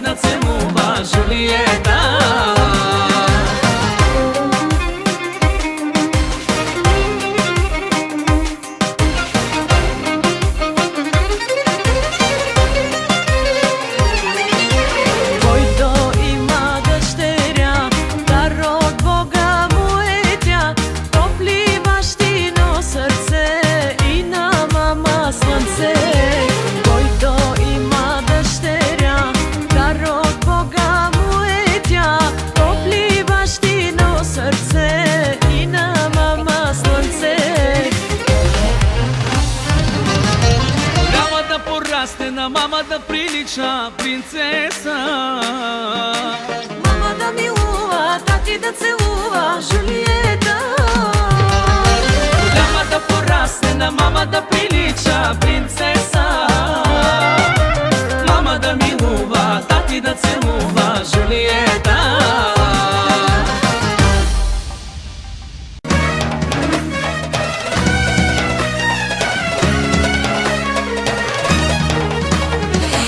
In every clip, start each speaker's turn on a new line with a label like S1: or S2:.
S1: da celula Julieta.
S2: Na mama da priliča princesa,
S1: Mama da milува, tati da celува Julieta.
S2: Голяма да порасне, на мама да прилича принцеса. Мама да милува, тати да целува Жулиета.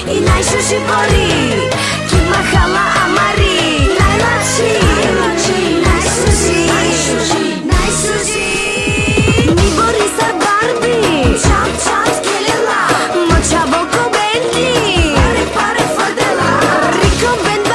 S3: И най-шуши бори, ки махала амари. Най-лачи, най-шуши, най-шуши. Ми бори са барби, чам чам скелела. Моча боко бенди, паре паре фадела. Рико бенди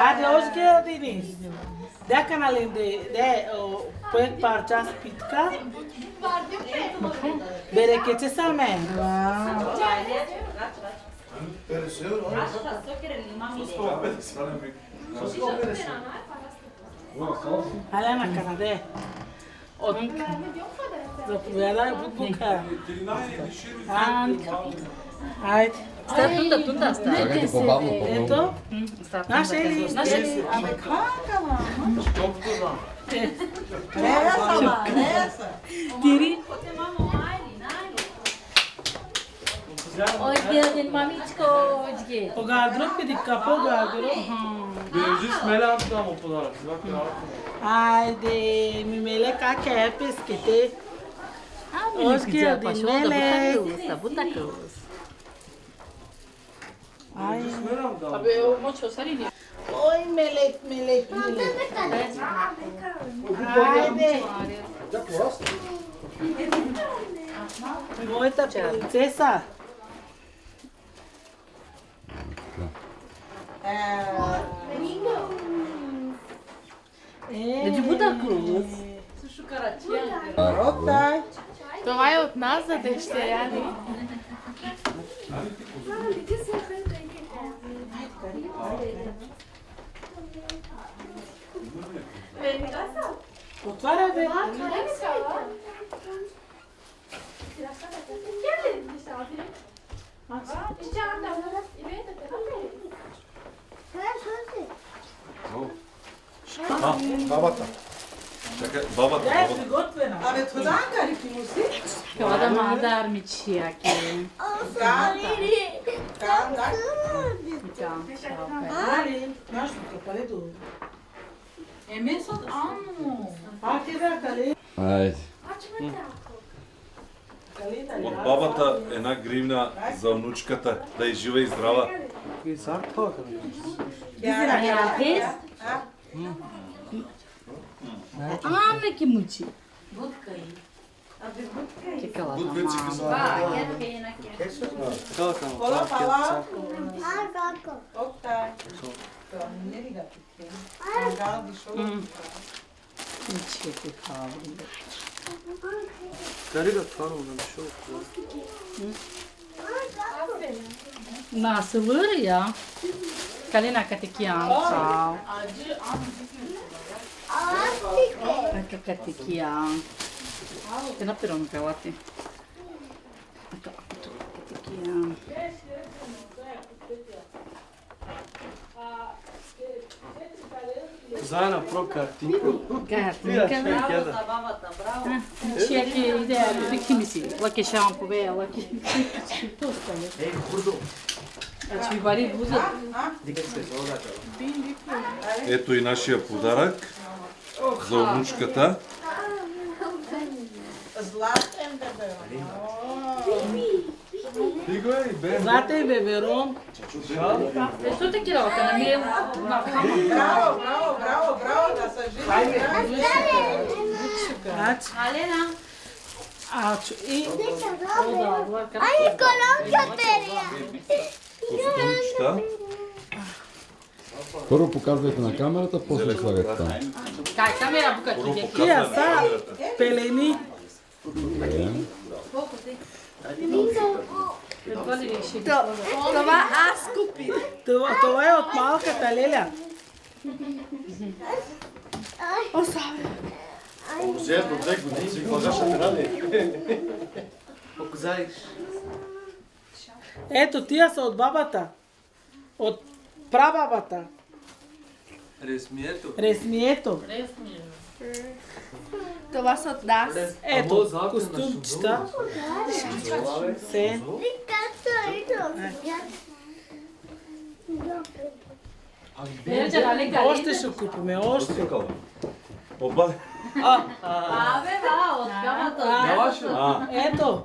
S4: Ajde, oške Denis. Дека нали проект парча спитка. Берекете саме. Алена Канаде. Заповядай, бука. Айде.
S5: Тунда,
S6: Чакайте по-бавно, по-бавно.
S4: Ето. Наша Ели.
S5: Абе, кака, мама?
S4: Тири.
S7: Ой, gelin mamičko, ođe.
S4: O gardırop dedik kapı o gardırop.
S2: Birinci İsmail'e attı ama fotoğraf. Bak ya.
S4: Haydi Mimele kake peskete. Hoş geldin Melek.
S7: Buta cruz.
S4: Ay.
S2: İsmail attı ama.
S7: Abi o moço sarini.
S4: Oy Melek. Haydi. Moita princesa.
S7: Znači Buta cruz.
S5: Октай.
S8: Това е от нас за дъщеря ни.
S4: Отваря бе.
S9: Бабата. Чакай, бабата.
S4: Тя е приготвена.
S5: Абе, туданка ли ти му си?
S7: Kao da madar mi čijake.
S4: Али, нашо капале до.
S7: Emin sot anu.
S4: Аки да кале.
S6: Айде.
S9: От бабата една гривна за внучката, да е жива и здрава.
S2: И сак това къде.
S7: Era test? Am neki muči. Que cala
S9: Буд вече
S2: Така,
S5: Кола пала. Октай. Това не ли да пипе? Гала дишо.
S7: Muči ke cala.
S2: Кари да това много шоу.
S7: Nasıl ya? Kalina katekian. Ciao. Katekian. Tena peron pelati. Katekian.
S2: Заедно про картинка.
S7: Kartinka. Čijake ide, neki misli, lake šampove, lake... To stane.
S2: Ей, бурдо.
S7: Znači vi bari buza.
S2: Дигай се, задача.
S9: Ето и нашия подарък за внучката.
S5: Златен бебе.
S2: Диго е, бе.
S4: Злате бебером.
S7: Što te kira ovaka na miru?
S5: Браво, да се живи.
S4: Ач.
S7: Alena.
S4: Ач. И
S9: Костюмчета.
S6: Първо показвайте на камерата, после слагате там.
S7: Kaj, kamera buka
S9: Първо
S7: ti
S4: тия
S9: показваме
S4: са
S9: на камерата.
S4: пелени.
S6: Добре.
S8: Това аз купих.
S4: Това е от малката Леля.
S2: Показай.
S4: Ето, тия са от бабата. От прабабата.
S2: Ресмието.
S4: Ресмието.
S8: Това са от нас.
S4: Ето, костюмчета. Се. Още ще купиме, още.
S9: Оба.
S7: Ave, va, od kamata.
S4: Ето.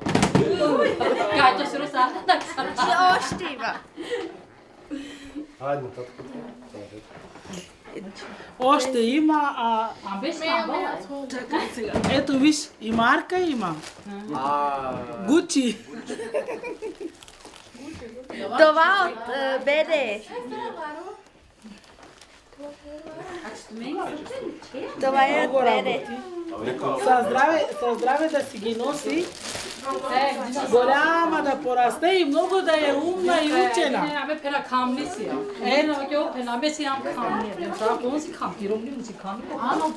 S7: Kaj, to si rosa?
S8: И още има.
S4: Още има,
S7: A bez sambala.
S4: чакай сега. Ето виж, и марка има. Гучи.
S8: Това от Беде. Това е от Беде.
S4: Със здраве да си ги носи, голяма да порасте и много да е умна и учена.
S7: Абе пена камли си. Ена ке пена бе си ам камли. Това конси кам пиромли муси камли.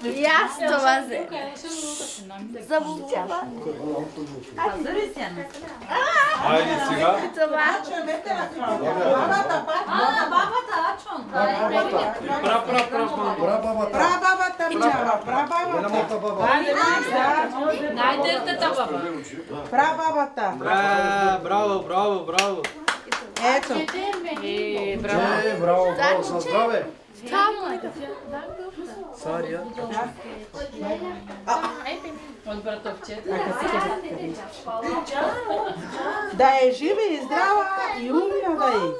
S8: И аз това зе. Забучава.
S9: Айде сега.
S8: Това.
S7: Бабата ачон.
S5: Прабабата минава, прабабата.
S7: Най-дъртата баба.
S5: Прабабата.
S4: Браво.
S5: Ето.
S10: Браво, със здраве!
S7: От братовчета.
S5: Да е жива и здрава и умна да е.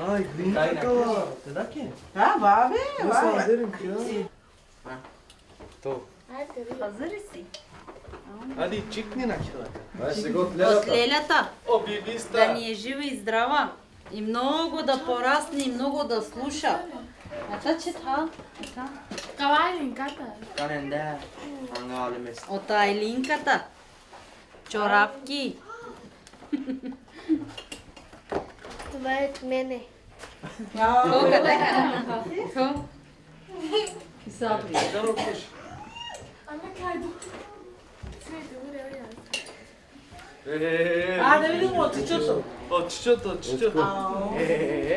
S10: Ай, глинкала! Тедаке?
S5: А, бабе, бабе.
S10: Ади, чикни на килата.
S6: Ай сега от ледата.
S1: Лелята,
S10: О, бибиста!
S1: да ни е жива и здрава. И много да порасне и много да слуша. Ата чета.
S8: Това е линката.
S10: Каненде, ангале место.
S1: От Айлинката. Чорапки.
S8: Това е от мене.
S7: И сабри.
S4: А, да видим от чичото.
S10: От чичото.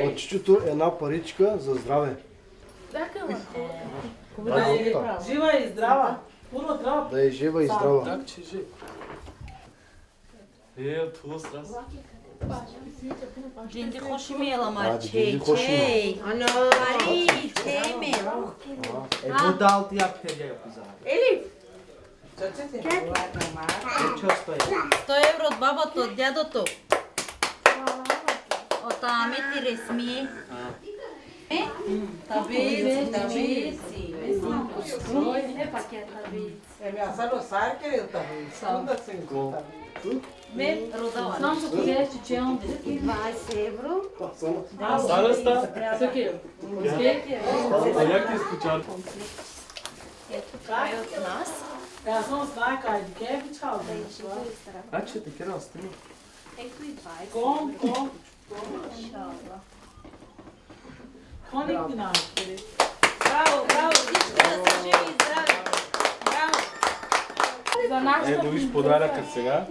S10: От чичото една паричка за здраве.
S4: Да е жива и здрава. Първо трябва.
S10: Да е жива и здрава.
S9: Так, че же. Това страс.
S1: Джинди хоши ми ела
S10: Джинди хоши ми.
S1: марчей. Ано, мари, чей ми.
S10: Ето дал ти апкеде я поза.
S5: Чачете.
S1: 100 евро от бабата, от дядото. От амети ресми. Табици.
S5: Еми, аз са лосаркери от тази. Скунда се го.
S1: Родала.
S7: Знам, че ходеш, че чеям.
S3: 20 евро.
S9: Староста.
S7: Съки.
S9: А як ти скучал?
S8: Ето това е от нас.
S4: Ja sam znaka, gdje je bičal?
S10: А, че таке растени.
S8: Ето и 20.
S4: Kom. Konik mi naštiri.
S1: Браво, всички да са живи и здрави. Браво.
S8: За нашата
S9: Ето виж подаръкът сега.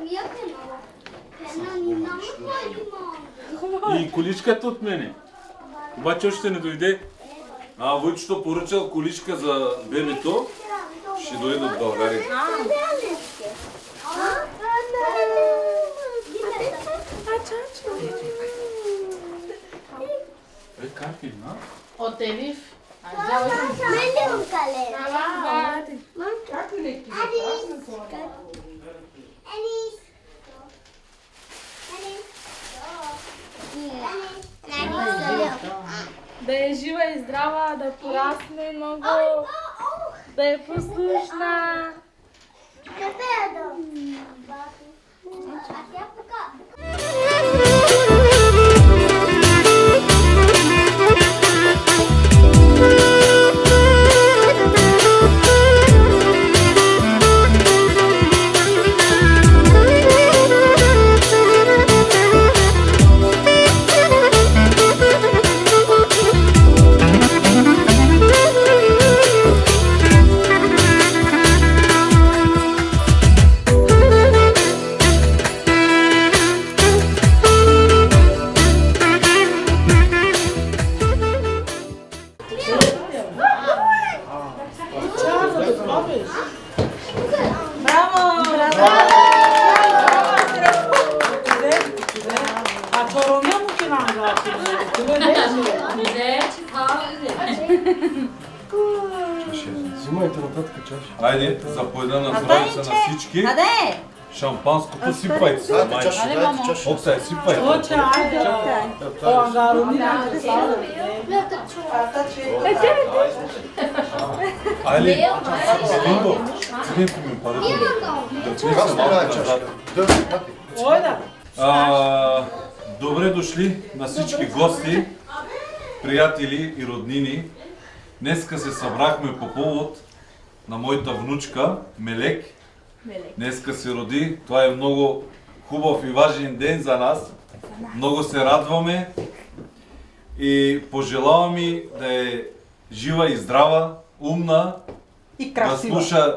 S9: И количката от мене. Обаче още не дойде. Войчето поръчал количка за бебето. Ще дойде от България. Как е, на?
S7: От Елиф.
S5: Как ли леки?
S8: Да е жива и здрава, да порасне много, да е послушна.
S10: Взимайте нататък чаша.
S9: Айде, за по една на здравица на всички.
S1: Къде?
S9: Шампанското сипайте се,
S10: Дайте
S9: майче.
S10: чаша, дайте чаша.
S9: Оксай, сипайте.
S4: Оче, айде. О, ангаро,
S9: Айли, Цилинко, Цилинко ми парите.
S10: Как справя чаша? Да, мати.
S4: Ойда.
S9: Добре дошли на всички гости, приятели и роднини. Днеска се събрахме по повод на моята внучка Мелек. Днеска се роди. Това е много хубав и важен ден за нас. Много се радваме и пожелавам и да е жива и здрава, умна,
S5: И
S9: да
S5: красива.
S9: слуша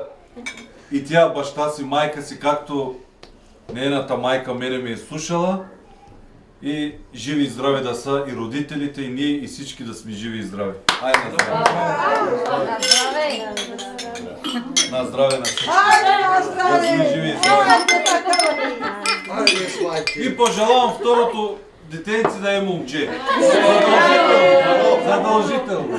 S9: и тя баща си, майка си, както нейната майка мене ме е слушала. И живи и здрави да са и родителите, и ние, и всички да сме живи и здрави. Айде на здраве! На здраве на всички! Да сме живи и здрави!
S10: Айде, слайки.
S9: И пожелавам второто детенце да е момче. Задължително!